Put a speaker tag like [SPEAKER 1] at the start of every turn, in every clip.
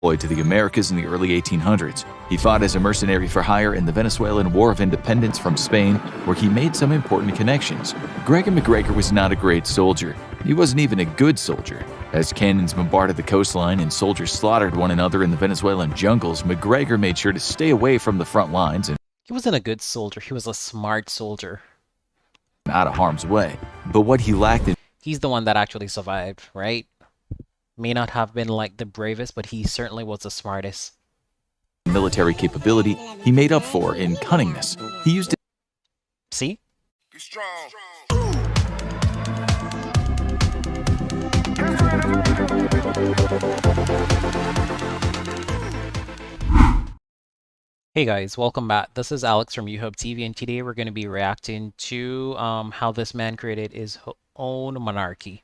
[SPEAKER 1] deployed to the Americas in the early 1800s. He fought as a mercenary for hire in the Venezuelan War of Independence from Spain, where he made some important connections. Gregor McGregor was not a great soldier. He wasn't even a good soldier. As cannons bombarded the coastline and soldiers slaughtered one another in the Venezuelan jungles, McGregor made sure to stay away from the front lines and
[SPEAKER 2] He wasn't a good soldier, he was a smart soldier.
[SPEAKER 1] out of harm's way. But what he lacked in
[SPEAKER 2] He's the one that actually survived, right? May not have been like the bravest, but he certainly was the smartest.
[SPEAKER 1] military capability, he made up for in cunningness. He used it.
[SPEAKER 2] See?
[SPEAKER 3] Be strong.
[SPEAKER 2] Hey guys, welcome back. This is Alex from YouHubTV, and today we're going to be reacting to how this man created his own monarchy.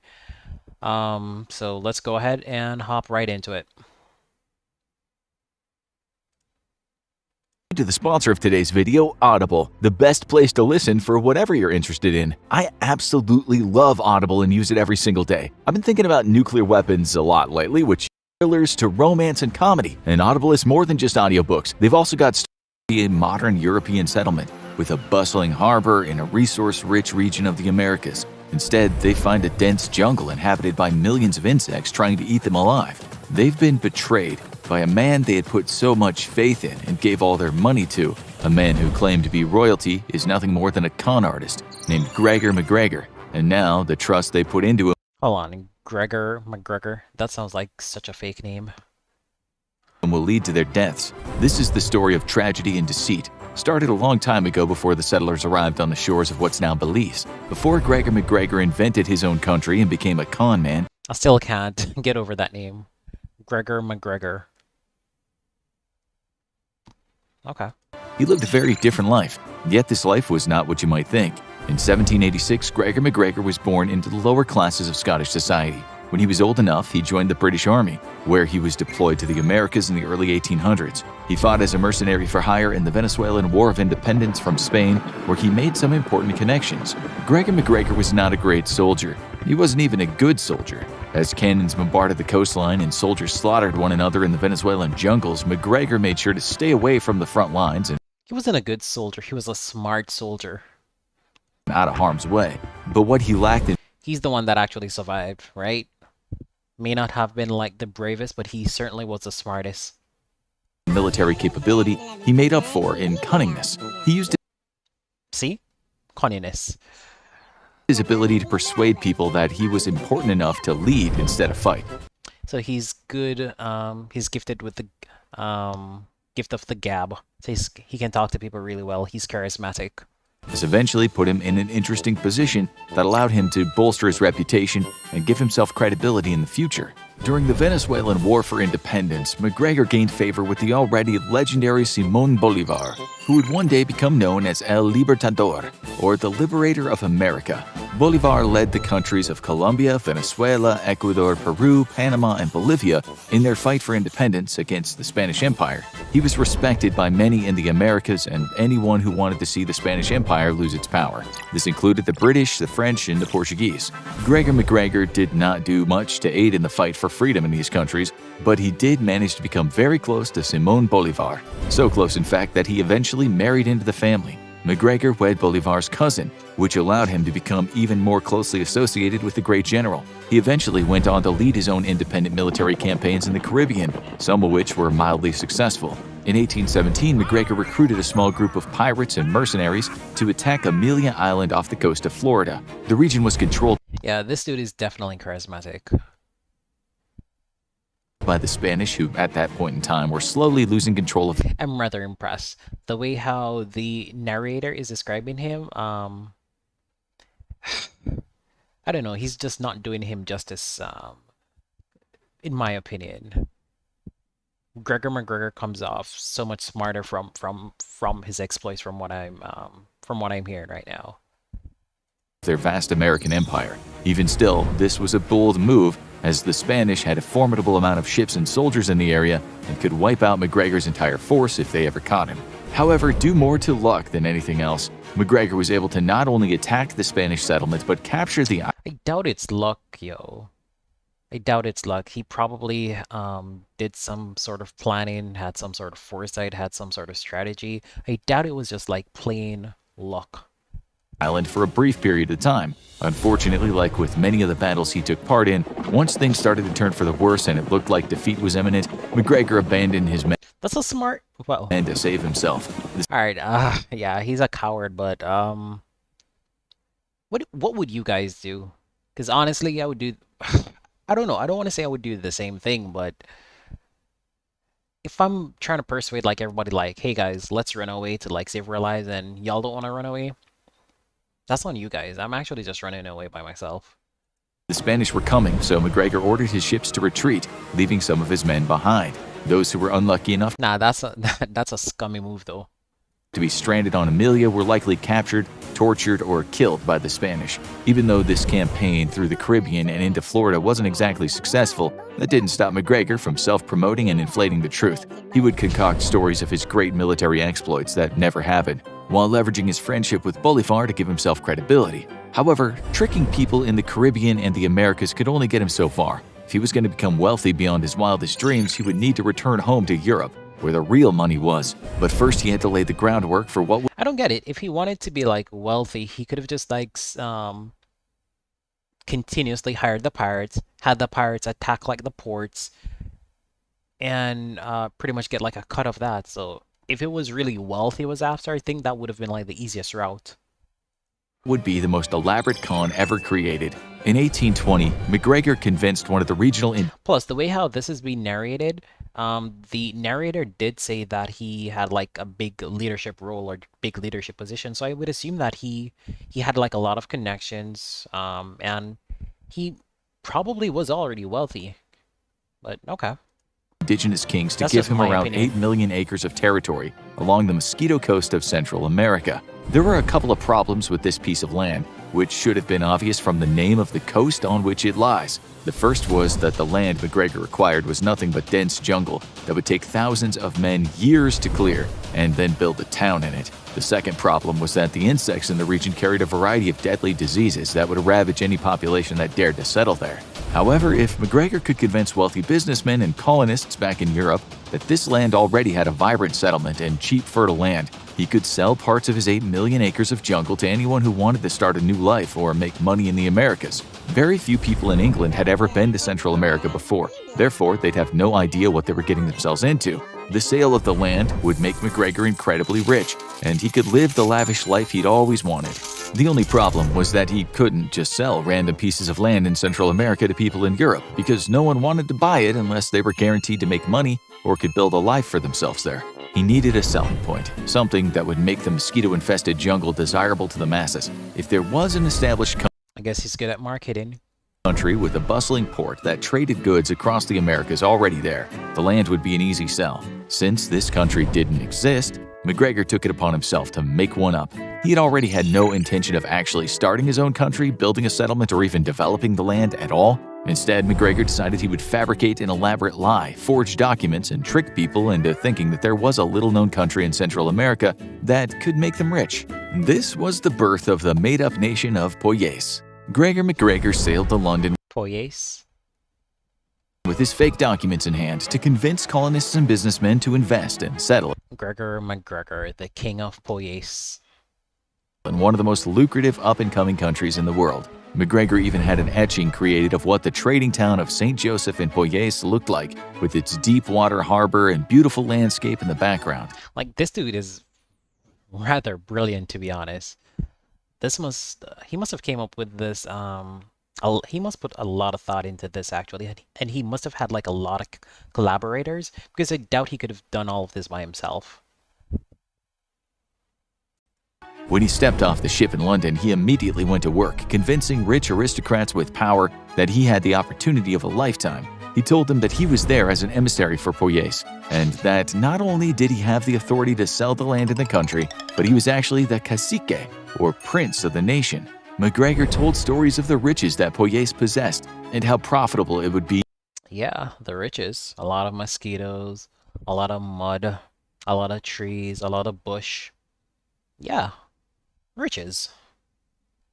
[SPEAKER 2] So let's go ahead and hop right into it.
[SPEAKER 1] To the sponsor of today's video, Audible, the best place to listen for whatever you're interested in. I absolutely love Audible and use it every single day. I've been thinking about nuclear weapons a lot lately, which thrillers to romance and comedy. And Audible is more than just audiobooks. They've also got a modern European settlement with a bustling harbor in a resource-rich region of the Americas. Instead, they find a dense jungle inhabited by millions of insects trying to eat them alive. They've been betrayed by a man they had put so much faith in and gave all their money to. A man who claimed to be royalty is nothing more than a con artist named Gregor McGregor. And now the trust they put into him.
[SPEAKER 2] Hold on, Gregor McGregor? That sounds like such a fake name.
[SPEAKER 1] Will lead to their deaths. This is the story of tragedy and deceit. Started a long time ago before the settlers arrived on the shores of what's now Belize. Before Gregor McGregor invented his own country and became a con man.
[SPEAKER 2] I still can't get over that name. Gregor McGregor. Okay.
[SPEAKER 1] He lived a very different life, yet this life was not what you might think. In 1786, Gregor McGregor was born into the lower classes of Scottish society. When he was old enough, he joined the British Army, where he was deployed to the Americas in the early 1800s. He fought as a mercenary for hire in the Venezuelan War of Independence from Spain, where he made some important connections. Gregor McGregor was not a great soldier. He wasn't even a good soldier. As cannons bombarded the coastline and soldiers slaughtered one another in the Venezuelan jungles, McGregor made sure to stay away from the front lines and
[SPEAKER 2] He wasn't a good soldier, he was a smart soldier.
[SPEAKER 1] out of harm's way. But what he lacked in
[SPEAKER 2] He's the one that actually survived, right? May not have been like the bravest, but he certainly was the smartest.
[SPEAKER 1] military capability, he made up for in cunningness. He used
[SPEAKER 2] See? Cunningness.
[SPEAKER 1] his ability to persuade people that he was important enough to lead instead of fight.
[SPEAKER 2] So he's good, he's gifted with the gift of the gab. So he can talk to people really well. He's charismatic.
[SPEAKER 1] This eventually put him in an interesting position that allowed him to bolster his reputation and give himself credibility in the future. During the Venezuelan War for Independence, McGregor gained favor with the already legendary Simón Bolívar, who would one day become known as El Libertador, or the Liberator of America. Bolívar led the countries of Colombia, Venezuela, Ecuador, Peru, Panama, and Bolivia in their fight for independence against the Spanish Empire. He was respected by many in the Americas and anyone who wanted to see the Spanish Empire lose its power. This included the British, the French, and the Portuguese. Gregor McGregor did not do much to aid in the fight for freedom in these countries, but he did manage to become very close to Simón Bolívar. So close, in fact, that he eventually married into the family. McGregor wed Bolívar's cousin, which allowed him to become even more closely associated with the great general. He eventually went on to lead his own independent military campaigns in the Caribbean, some of which were mildly successful. In 1817, McGregor recruited a small group of pirates and mercenaries to attack Amelia Island off the coast of Florida. The region was controlled
[SPEAKER 2] Yeah, this dude is definitely charismatic.
[SPEAKER 1] by the Spanish, who at that point in time were slowly losing control of.
[SPEAKER 2] I'm rather impressed. The way how the narrator is describing him, I don't know, he's just not doing him justice, in my opinion. Gregor McGregor comes off so much smarter from his exploits from what I'm hearing right now.
[SPEAKER 1] Their vast American empire. Even still, this was a bold move, as the Spanish had a formidable amount of ships and soldiers in the area and could wipe out McGregor's entire force if they ever caught him. However, due more to luck than anything else, McGregor was able to not only attack the Spanish settlement but capture the
[SPEAKER 2] I doubt it's luck, yo. I doubt it's luck. He probably did some sort of planning, had some sort of foresight, had some sort of strategy. I doubt it was just like plain luck.
[SPEAKER 1] Island for a brief period of time. Unfortunately, like with many of the battles he took part in, once things started to turn for the worse and it looked like defeat was imminent, McGregor abandoned his men
[SPEAKER 2] That's a smart. Well,
[SPEAKER 1] to save himself.
[SPEAKER 2] all right. Yeah, he's a coward, but what would you guys do? Because honestly, I would do. I don't know. I don't want to say I would do the same thing, but if I'm trying to persuade like everybody, like, hey guys, let's run away to like save our lives, and y'all don't want to run away, that's on you guys. I'm actually just running away by myself.
[SPEAKER 1] The Spanish were coming, so McGregor ordered his ships to retreat, leaving some of his men behind. Those who were unlucky enough
[SPEAKER 2] Nah, that's a that's a scummy move though.
[SPEAKER 1] to be stranded on Amelia were likely captured, tortured, or killed by the Spanish. Even though this campaign through the Caribbean and into Florida wasn't exactly successful, that didn't stop McGregor from self-promoting and inflating the truth. He would concoct stories of his great military exploits that never happened, while leveraging his friendship with Bolivar to give himself credibility. However, tricking people in the Caribbean and the Americas could only get him so far. If he was going to become wealthy beyond his wildest dreams, he would need to return home to Europe, where the real money was. But first he had to lay the groundwork for what
[SPEAKER 2] I don't get it. If he wanted to be like wealthy, he could have just like continuously hired the pirates, had the pirates attack like the ports, and pretty much get like a cut of that. So if it was really wealth he was after, I think that would have been like the easiest route.
[SPEAKER 1] would be the most elaborate con ever created. In 1820, McGregor convinced one of the regional
[SPEAKER 2] Plus, the way how this is being narrated, the narrator did say that he had like a big leadership role or big leadership position. So I would assume that he had like a lot of connections, and he probably was already wealthy. But okay.
[SPEAKER 1] indigenous kings to
[SPEAKER 2] That's
[SPEAKER 1] give
[SPEAKER 2] just
[SPEAKER 1] him
[SPEAKER 2] my
[SPEAKER 1] around
[SPEAKER 2] opinion.
[SPEAKER 1] 8 million acres of territory along the Mosquito Coast of Central America. There were a couple of problems with this piece of land, which should have been obvious from the name of the coast on which it lies. The first was that the land McGregor acquired was nothing but dense jungle that would take thousands of men years to clear and then build a town in it. The second problem was that the insects in the region carried a variety of deadly diseases that would ravage any population that dared to settle there. However, if McGregor could convince wealthy businessmen and colonists back in Europe that this land already had a vibrant settlement and cheap fertile land, he could sell parts of his 8 million acres of jungle to anyone who wanted to start a new life or make money in the Americas. Very few people in England had ever been to Central America before, therefore they'd have no idea what they were getting themselves into. The sale of the land would make McGregor incredibly rich, and he could live the lavish life he'd always wanted. The only problem was that he couldn't just sell random pieces of land in Central America to people in Europe, because no one wanted to buy it unless they were guaranteed to make money or could build a life for themselves there. He needed a selling point, something that would make the mosquito-infested jungle desirable to the masses. If there was an established
[SPEAKER 2] I guess he's good at marketing.
[SPEAKER 1] country with a bustling port that traded goods across the Americas already there, the land would be an easy sell. Since this country didn't exist, McGregor took it upon himself to make one up. He had already had no intention of actually starting his own country, building a settlement, or even developing the land at all. Instead, McGregor decided he would fabricate an elaborate lie, forge documents, and trick people into thinking that there was a little-known country in Central America that could make them rich. This was the birth of the made-up nation of Poyais. Gregor McGregor sailed to London
[SPEAKER 2] Poyais.
[SPEAKER 1] with his fake documents in hand to convince colonists and businessmen to invest and settle
[SPEAKER 2] Gregor McGregor, the king of Poyais.
[SPEAKER 1] in one of the most lucrative up-and-coming countries in the world. McGregor even had an etching created of what the trading town of St. Joseph in Poyais looked like, with its deep water harbor and beautiful landscape in the background.
[SPEAKER 2] Like, this dude is rather brilliant, to be honest. He must have came up with this, he must put a lot of thought into this, actually, and he must have had, like, a lot of collaborators, because I doubt he could have done all of this by himself.
[SPEAKER 1] When he stepped off the ship in London, he immediately went to work, convincing rich aristocrats with power that he had the opportunity of a lifetime. He told them that he was there as an emissary for Poyais, and that not only did he have the authority to sell the land in the country, but he was actually the cacique, or prince of the nation. McGregor told stories of the riches that Poyais possessed and how profitable it would be.
[SPEAKER 2] Yeah, the riches. A lot of mosquitoes, a lot of mud, a lot of trees, a lot of bush. Yeah, riches.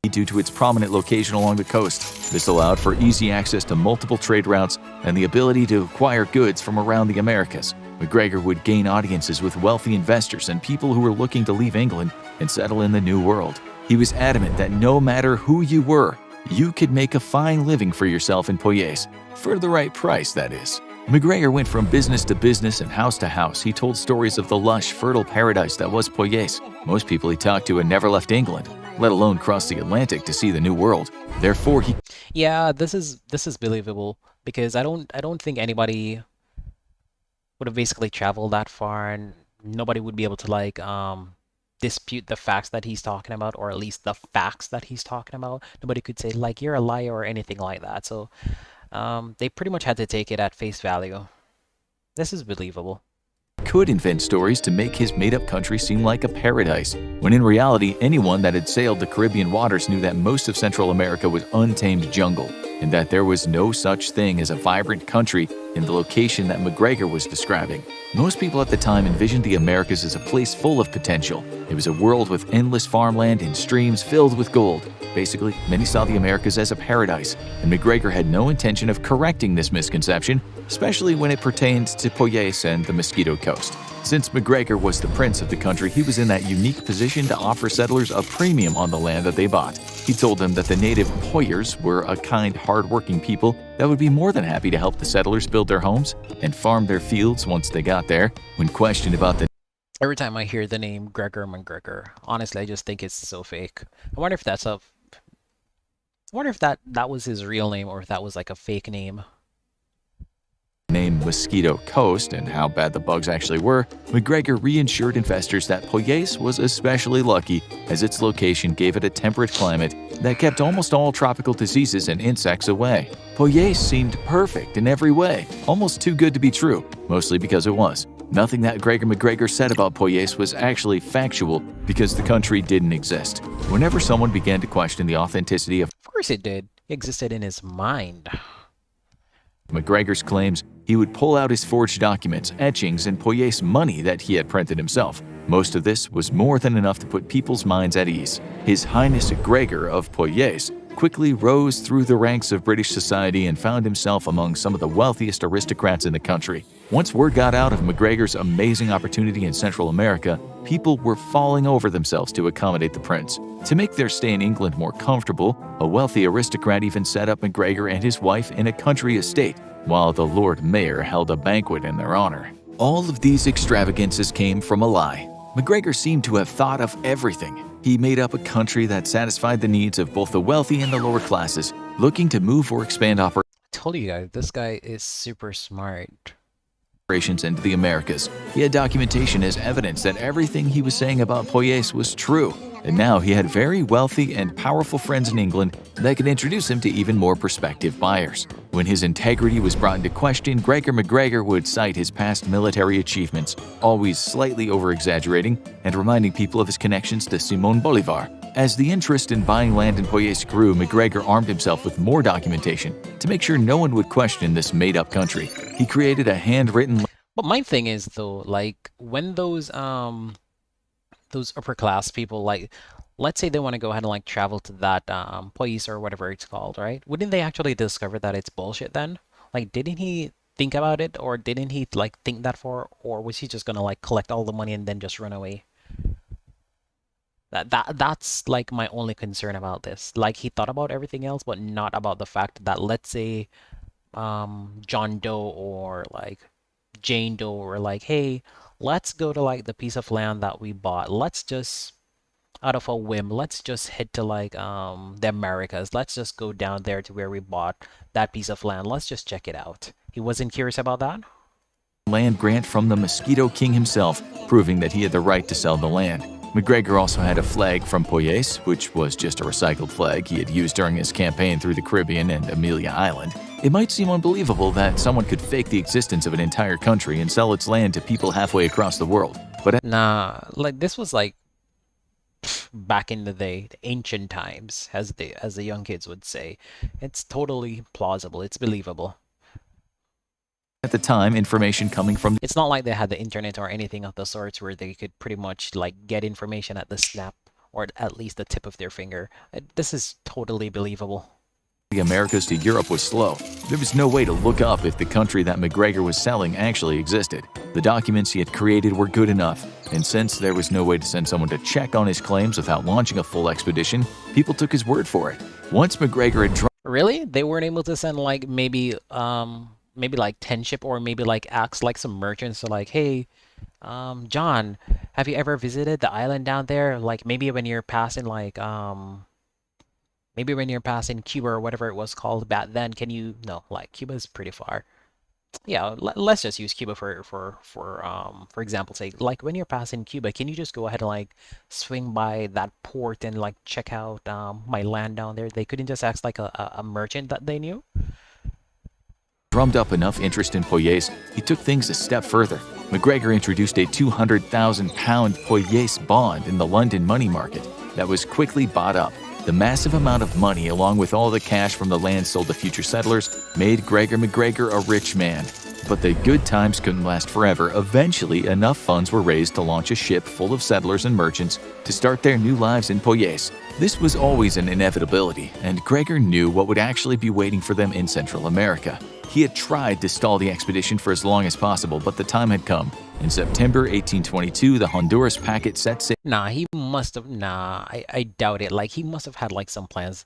[SPEAKER 1] due to its prominent location along the coast. This allowed for easy access to multiple trade routes and the ability to acquire goods from around the Americas. McGregor would gain audiences with wealthy investors and people who were looking to leave England and settle in the New World. He was adamant that no matter who you were, you could make a fine living for yourself in Poyais, for the right price, that is. McGregor went from business to business and house to house. He told stories of the lush, fertile paradise that was Poyais. Most people he talked to had never left England, let alone cross the Atlantic to see the New World. Therefore, he
[SPEAKER 2] Yeah, this is believable because I don't think anybody would have basically traveled that far, and nobody would be able to like dispute the facts that he's talking about, or at least the facts that he's talking about. Nobody could say like you're a liar or anything like that. So they pretty much had to take it at face value. This is believable.
[SPEAKER 1] could invent stories to make his made-up country seem like a paradise, when in reality, anyone that had sailed the Caribbean waters knew that most of Central America was untamed jungle, and that there was no such thing as a vibrant country in the location that McGregor was describing. Most people at the time envisioned the Americas as a place full of potential. It was a world with endless farmland and streams filled with gold. Basically, many saw the Americas as a paradise, and McGregor had no intention of correcting this misconception, especially when it pertained to Poyais and the Mosquito Coast. Since McGregor was the prince of the country, he was in that unique position to offer settlers a premium on the land that they bought. He told them that the native Poyers were a kind, hard-working people that would be more than happy to help the settlers build their homes and farm their fields once they got there. When questioned about the
[SPEAKER 2] Every time I hear the name Gregor McGregor, honestly, I just think it's so fake. I wonder if that was his real name, or if that was like a fake name.
[SPEAKER 1] name Mosquito Coast and how bad the bugs actually were, McGregor reassured investors that Poyais was especially lucky, as its location gave it a temperate climate that kept almost all tropical diseases and insects away. Poyais seemed perfect in every way, almost too good to be true, mostly because it was. Nothing that Gregor McGregor said about Poyais was actually factual, because the country didn't exist. Whenever someone began to question the authenticity of
[SPEAKER 2] Of course it did. It existed in his mind.
[SPEAKER 1] McGregor's claims, he would pull out his forged documents, etchings, and Poyais money that he had printed himself. Most of this was more than enough to put people's minds at ease. His Highness Gregor of Poyais quickly rose through the ranks of British society and found himself among some of the wealthiest aristocrats in the country. Once word got out of McGregor's amazing opportunity in Central America, people were falling over themselves to accommodate the prince. To make their stay in England more comfortable, a wealthy aristocrat even set up McGregor and his wife in a country estate, while the Lord Mayor held a banquet in their honor. All of these extravagances came from a lie. McGregor seemed to have thought of everything. He made up a country that satisfied the needs of both the wealthy and the lower classes, looking to move or expand
[SPEAKER 2] I told you guys, this guy is super smart.
[SPEAKER 1] operations into the Americas. He had documentation as evidence that everything he was saying about Poyais was true, and now he had very wealthy and powerful friends in England that could introduce him to even more prospective buyers. When his integrity was brought into question, Gregor McGregor would cite his past military achievements, always slightly over-exaggerating and reminding people of his connections to Simón Bolívar. As the interest in buying land in Poyais grew, McGregor armed himself with more documentation to make sure no one would question this made-up country. He created a handwritten
[SPEAKER 2] But my thing is though, like when those upper class people, like let's say they want to go ahead and like travel to that place or whatever it's called, right? Wouldn't they actually discover that it's bullshit then? Like didn't he think about it, or didn't he like think that far, or was he just gonna like collect all the money and then just run away? That's like my only concern about this. Like he thought about everything else, but not about the fact that let's say John Doe or like Jane Doe were like, hey, let's go to like the piece of land that we bought. Let's just out of a whim, let's just head to like the Americas. Let's just go down there to where we bought that piece of land. Let's just check it out. He wasn't curious about that?
[SPEAKER 1] land grant from the Mosquito King himself, proving that he had the right to sell the land. McGregor also had a flag from Poyais, which was just a recycled flag he had used during his campaign through the Caribbean and Amelia Island. It might seem unbelievable that someone could fake the existence of an entire country and sell its land to people halfway across the world, but
[SPEAKER 2] Nah, like this was like back in the day, the ancient times, as the young kids would say. It's totally plausible. It's believable.
[SPEAKER 1] at the time, information coming from
[SPEAKER 2] It's not like they had the internet or anything of the sorts where they could pretty much like get information at the snap or at least the tip of their finger. This is totally believable.
[SPEAKER 1] The Americas to Europe was slow. There was no way to look up if the country that McGregor was selling actually existed. The documents he had created were good enough, and since there was no way to send someone to check on his claims without launching a full expedition, people took his word for it. Once McGregor had
[SPEAKER 2] Really? They weren't able to send like maybe like 10 ship, or maybe like ask like some merchants to like, hey, John, have you ever visited the island down there? Like maybe when you're passing like maybe when you're passing Cuba or whatever it was called back then, can you no, like Cuba's pretty far. Yeah, let's just use Cuba for example's sake. Like when you're passing Cuba, can you just go ahead and like swing by that port and like check out my land down there? They couldn't just ask like a merchant that they knew?
[SPEAKER 1] drummed up enough interest in Poyais, he took things a step further. McGregor introduced a £200,000 Poyais bond in the London money market that was quickly bought up. The massive amount of money, along with all the cash from the land sold to future settlers, made Gregor McGregor a rich man. But the good times couldn't last forever. Eventually, enough funds were raised to launch a ship full of settlers and merchants to start their new lives in Poyais. This was always an inevitability, and Gregor knew what would actually be waiting for them in Central America. He had tried to stall the expedition for as long as possible, but the time had come. In September 1822, the Honduras packet set sail.
[SPEAKER 2] Nah, he must have. Nah, I doubt it. Like, he must have had, like, some plans.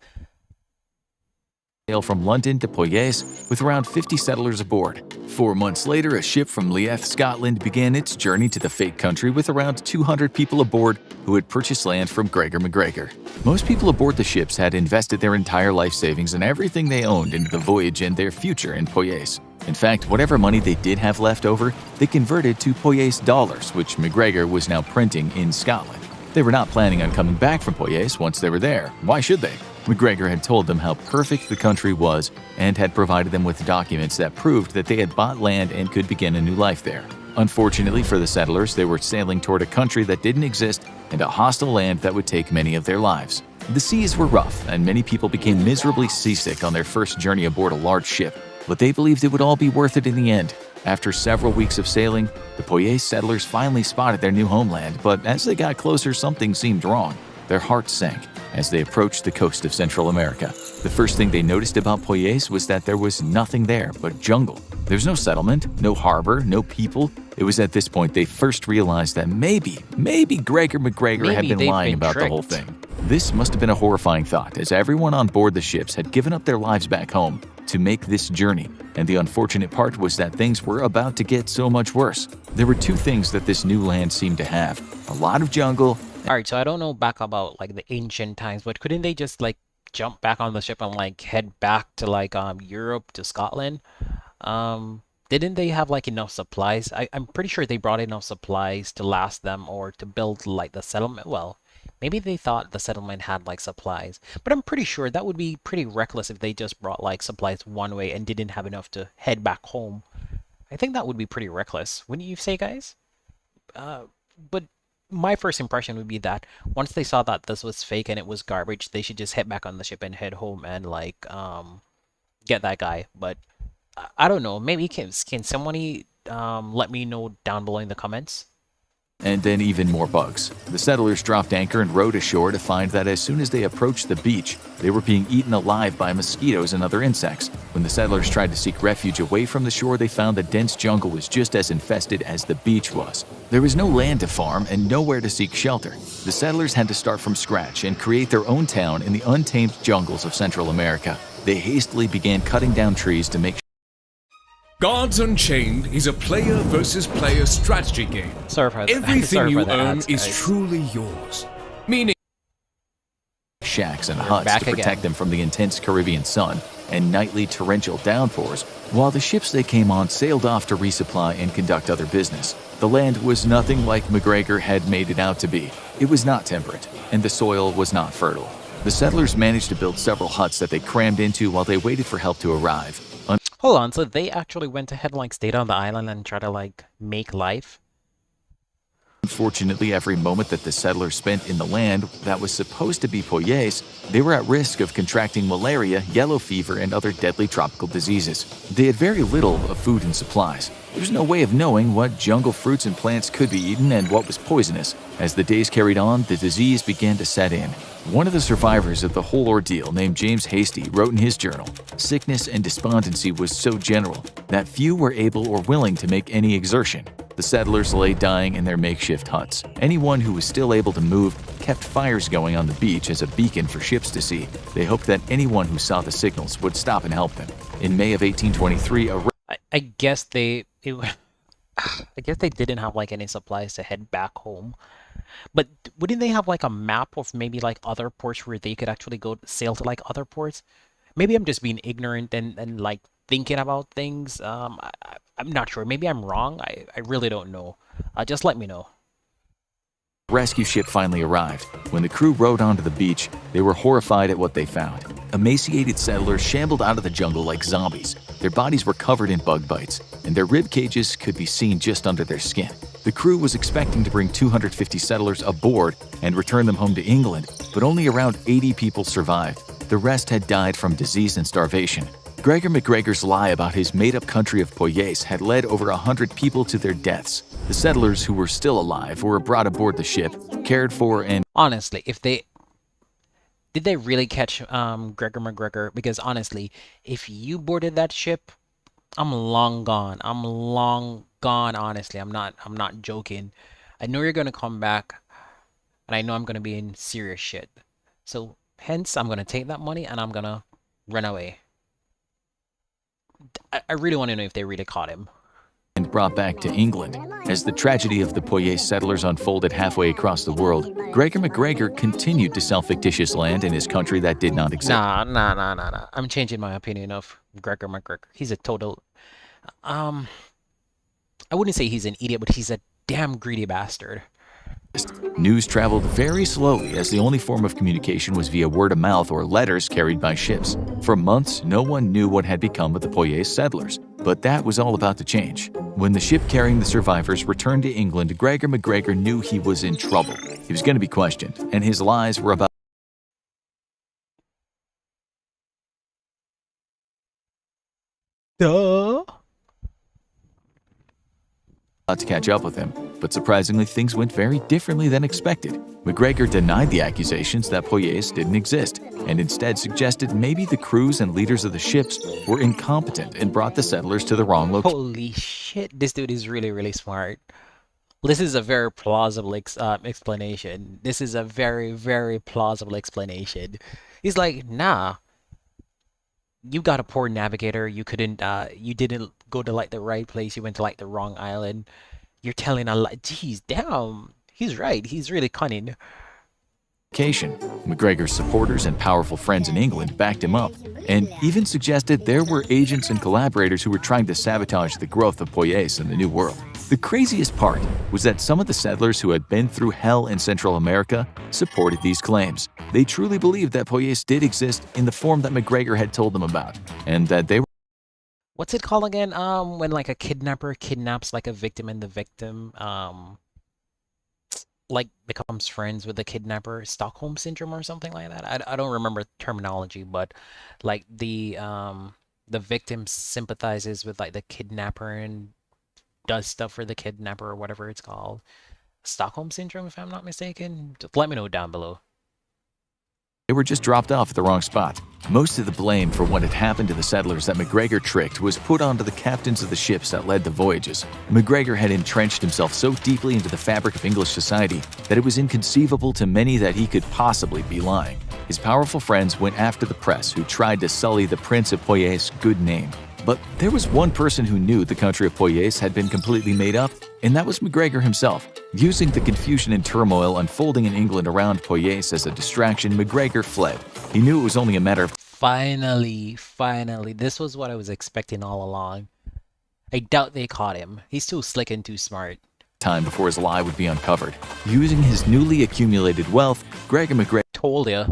[SPEAKER 1] From London to Poyais with around 50 settlers aboard. 4 months later, a ship from Leith, Scotland began its journey to the fake country with around 200 people aboard who had purchased land from Gregor McGregor. Most people aboard the ships had invested their entire life savings and everything they owned into the voyage and their future in Poyais. In fact, whatever money they did have left over, they converted to Poyais dollars, which McGregor was now printing in Scotland. They were not planning on coming back from Poyais once they were there. Why should they? McGregor had told them how perfect the country was and had provided them with documents that proved that they had bought land and could begin a new life there. Unfortunately for the settlers, they were sailing toward a country that didn't exist and a hostile land that would take many of their lives. The seas were rough, and many people became miserably seasick on their first journey aboard a large ship, but they believed it would all be worth it in the end. After several weeks of sailing, the Poyais settlers finally spotted their new homeland, but as they got closer, something seemed wrong. Their hearts sank as they approached the coast of Central America. The first thing they noticed about Poyais was that there was nothing there but jungle. There's no settlement, no harbor, no people. It was at this point they first realized that maybe Gregor McGregor had been lying about the whole thing. This must have been a horrifying thought, as everyone on board the ships had given up their lives back home to make this journey, and the unfortunate part was that things were about to get so much worse. There were two things that this new land seemed to have: a lot of jungle.
[SPEAKER 2] Alright, so I don't know back about like the ancient times, but couldn't they just like jump back on the ship and like head back to like Europe, to Scotland? Didn't they have like enough supplies? I'm pretty sure they brought enough supplies to last them or to build like the settlement. Well, maybe they thought the settlement had like supplies, but I'm pretty sure that would be pretty reckless if they just brought like supplies one way and didn't have enough to head back home. I think that would be pretty reckless, wouldn't you say, guys? But my first impression would be that once they saw that this was fake and it was garbage, they should just head back on the ship and head home and like get that guy. But I don't know. Maybe can somebody let me know down below in the comments?
[SPEAKER 1] And then even more bugs. The settlers dropped anchor and rowed ashore to find that as soon as they approached the beach, they were being eaten alive by mosquitoes and other insects. When the settlers tried to seek refuge away from the shore, they found the dense jungle was just as infested as the beach was. There was no land to farm and nowhere to seek shelter. The settlers had to start from scratch and create their own town in the untamed jungles of Central America. They hastily began cutting down trees to make
[SPEAKER 3] Gods Unchained is a player versus player strategy game. Everything you earn is truly yours. Meaning
[SPEAKER 1] shacks and huts to protect them from the intense Caribbean sun and nightly torrential downpours, while the ships they came on sailed off to resupply and conduct other business. The land was nothing like McGregor had made it out to be. It was not temperate, and the soil was not fertile. The settlers managed to build several huts that they crammed into while they waited for help to arrive.
[SPEAKER 2] Hold on, so they actually went ahead and like stayed on the island and tried to like make life?
[SPEAKER 1] Unfortunately, every moment that the settlers spent in the land that was supposed to be Poyais, they were at risk of contracting malaria, yellow fever, and other deadly tropical diseases. They had very little of food and supplies. There's no way of knowing what jungle fruits and plants could be eaten and what was poisonous. As the days carried on, the disease began to set in. One of the survivors of the whole ordeal, named James Hasty, wrote in his journal, "Sickness and despondency was so general that few were able or willing to make any exertion. The settlers lay dying in their makeshift huts. Anyone who was still able to move kept fires going on the beach as a beacon for ships to see. They hoped that anyone who saw the signals would stop and help them." In May of 1823,
[SPEAKER 2] I guess I guess they didn't have like any supplies to head back home. But wouldn't they have like a map of maybe like other ports where they could actually go sail to like other ports? Maybe I'm just being ignorant and like thinking about things. I'm not sure. Maybe I'm wrong. I really don't know. Just let me know.
[SPEAKER 1] rescue ship finally arrived. When the crew rowed onto the beach, they were horrified at what they found. Emaciated settlers shambled out of the jungle like zombies. Their bodies were covered in bug bites, and their rib cages could be seen just under their skin. The crew was expecting to bring 250 settlers aboard and return them home to England, but only around 80 people survived. The rest had died from disease and starvation. Gregor MacGregor's lie about his made-up country of Poyais had led over 100 people to their deaths. The settlers who were still alive were brought aboard the ship, cared for, and...
[SPEAKER 2] Honestly, did they really catch Gregor MacGregor? Because honestly, if you boarded that ship, I'm long gone. I'm long gone, honestly. I'm not joking. I know you're gonna come back, and I know I'm gonna be in serious shit. So hence, I'm gonna take that money and I'm gonna run away. I really want to know if they really caught him.
[SPEAKER 1] And brought back to England. As the tragedy of the Poyais settlers unfolded halfway across the world, Gregor MacGregor continued to sell fictitious land in his country that did not exist.
[SPEAKER 2] Nah. I'm changing my opinion of Gregor MacGregor. He's a total... I wouldn't say he's an idiot, but he's a damn greedy bastard.
[SPEAKER 1] News traveled very slowly as the only form of communication was via word of mouth or letters carried by ships. For months, no one knew what had become of the Poyais settlers, but that was all about to change. When the ship carrying the survivors returned to England, Gregor MacGregor knew he was in trouble. He was going to be questioned, and his lies were about to catch up with him, but surprisingly things went very differently than expected. MacGregor denied the accusations that Poyais didn't exist, and instead suggested maybe the crews and leaders of the ships were incompetent and brought the settlers to the wrong location.
[SPEAKER 2] Holy shit, this dude is really smart. This is a very plausible explanation. This is a very plausible explanation. He's like, nah, you got a poor navigator. You couldn't, you didn't go to like the right place. You went to like the wrong island. You're telling a lie. Jeez, damn. He's right. He's really cunning.
[SPEAKER 1] MacGregor's supporters and powerful friends in England backed him up, and even suggested there were agents and collaborators who were trying to sabotage the growth of Poyais in the New World. The craziest part was that some of the settlers who had been through hell in Central America supported these claims. They truly believed that Poyais did exist in the form that MacGregor had told them about, and that they were...
[SPEAKER 2] What's it called again? When like a kidnapper kidnaps like a victim and the victim like becomes friends with the kidnapper, Stockholm syndrome or something like that. I don't remember terminology, but like the victim sympathizes with like the kidnapper and does stuff for the kidnapper or whatever it's called. Stockholm syndrome, if I'm not mistaken. Just let me know down below.
[SPEAKER 1] They were just dropped off at the wrong spot. Most of the blame for what had happened to the settlers that MacGregor tricked was put onto the captains of the ships that led the voyages. MacGregor had entrenched himself so deeply into the fabric of English society that it was inconceivable to many that he could possibly be lying. His powerful friends went after the press, who tried to sully the Prince of Poyais' good name. But there was one person who knew the country of Poyais had been completely made up, and that was MacGregor himself. Using the confusion and turmoil unfolding in England around Poyais as a distraction, MacGregor fled. He knew it was only a matter of...
[SPEAKER 2] Finally. This was what I was expecting all along. I doubt they caught him. He's too slick and too smart.
[SPEAKER 1] ...time before his lie would be uncovered. Using his newly accumulated wealth, Gregor MacGregor...
[SPEAKER 2] Told ya.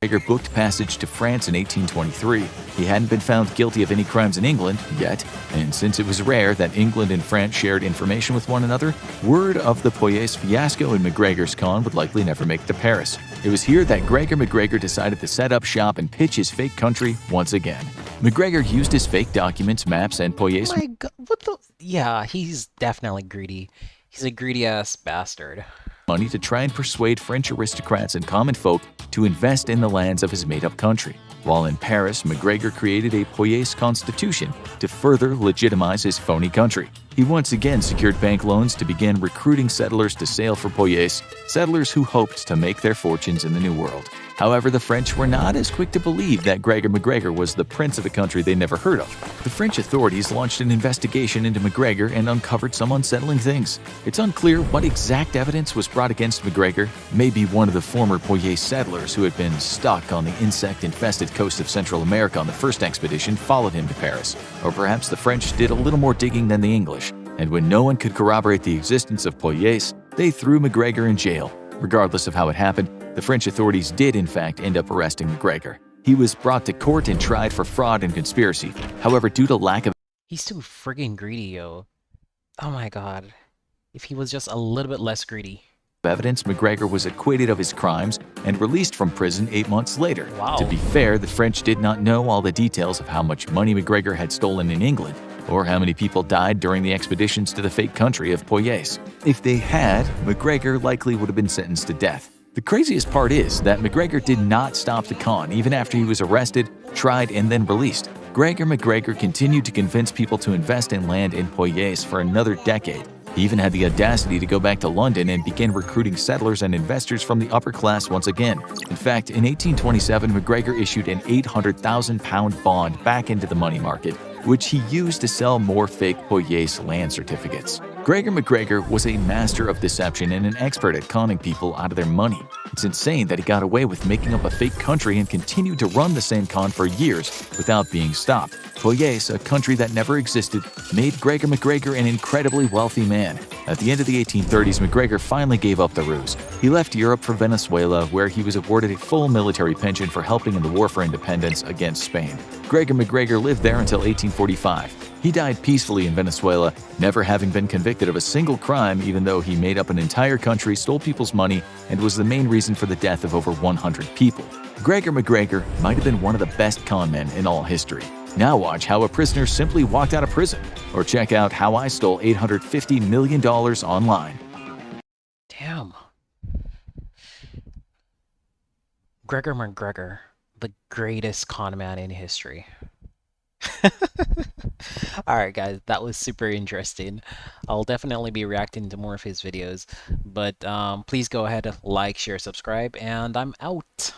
[SPEAKER 1] MacGregor booked passage to France in 1823. He hadn't been found guilty of any crimes in England yet, and since it was rare that England and France shared information with one another, word of the Poyais fiasco in MacGregor's con would likely never make it to Paris. It was here that Gregor MacGregor decided to set up shop and pitch his fake country once again. McGregor used his fake documents, maps, and Poyet's
[SPEAKER 2] My God, what the? Yeah, he's definitely greedy. He's a greedy-ass bastard.
[SPEAKER 1] money to try and persuade French aristocrats and common folk to invest in the lands of his made-up country. While in Paris, McGregor created a Poyet's constitution to further legitimize his phony country. He once again secured bank loans to begin recruiting settlers to sail for Poyet's, settlers who hoped to make their fortunes in the New World. However, the French were not as quick to believe that Gregor McGregor was the prince of a country they never heard of. The French authorities launched an investigation into McGregor and uncovered some unsettling things. It's unclear what exact evidence was brought against McGregor. Maybe one of the former Poyet settlers who had been stuck on the insect-infested coast of Central America on the first expedition followed him to Paris. Or perhaps the French did a little more digging than the English, and when no one could corroborate the existence of Poyets, they threw McGregor in jail. Regardless of how it happened, the French authorities did in fact end up arresting McGregor. He was brought to court and tried for fraud and conspiracy. However, due to lack of
[SPEAKER 2] He's too friggin' greedy, yo. Oh my God. If he was just a little bit less greedy.
[SPEAKER 1] evidence, McGregor was acquitted of his crimes and released from prison 8 months later.
[SPEAKER 2] Wow.
[SPEAKER 1] To be fair, the French did not know all the details of how much money McGregor had stolen in England, or how many people died during the expeditions to the fake country of Poyets. If they had, McGregor likely would have been sentenced to death. The craziest part is that McGregor did not stop the con even after he was arrested, tried, and then released. Gregor McGregor continued to convince people to invest in land in Poyets for another decade. He even had the audacity to go back to London and begin recruiting settlers and investors from the upper class once again. In fact, in 1827, McGregor issued an £800,000 bond back into the money market, which he used to sell more fake Poyets land certificates. Gregor McGregor was a master of deception and an expert at conning people out of their money. It's insane that he got away with making up a fake country and continued to run the same con for years without being stopped. Poyets, a country that never existed, made Gregor McGregor an incredibly wealthy man. At the end of the 1830s, McGregor finally gave up the ruse. He left Europe for Venezuela, where he was awarded a full military pension for helping in the war for independence against Spain. Gregor McGregor lived there until 1845. He died peacefully in Venezuela, never having been convicted of a single crime, even though he made up an entire country, stole people's money, and was the main reason for the death of over 100 people. Gregor McGregor might have been one of the best con men in all history. Now watch how a prisoner simply walked out of prison, or check out how I stole $850 million online.
[SPEAKER 2] Damn. Gregor McGregor, the greatest con man in history. Alright guys, that was super interesting. I'll definitely be reacting to more of his videos, but please go ahead, like, share, subscribe, and I'm out.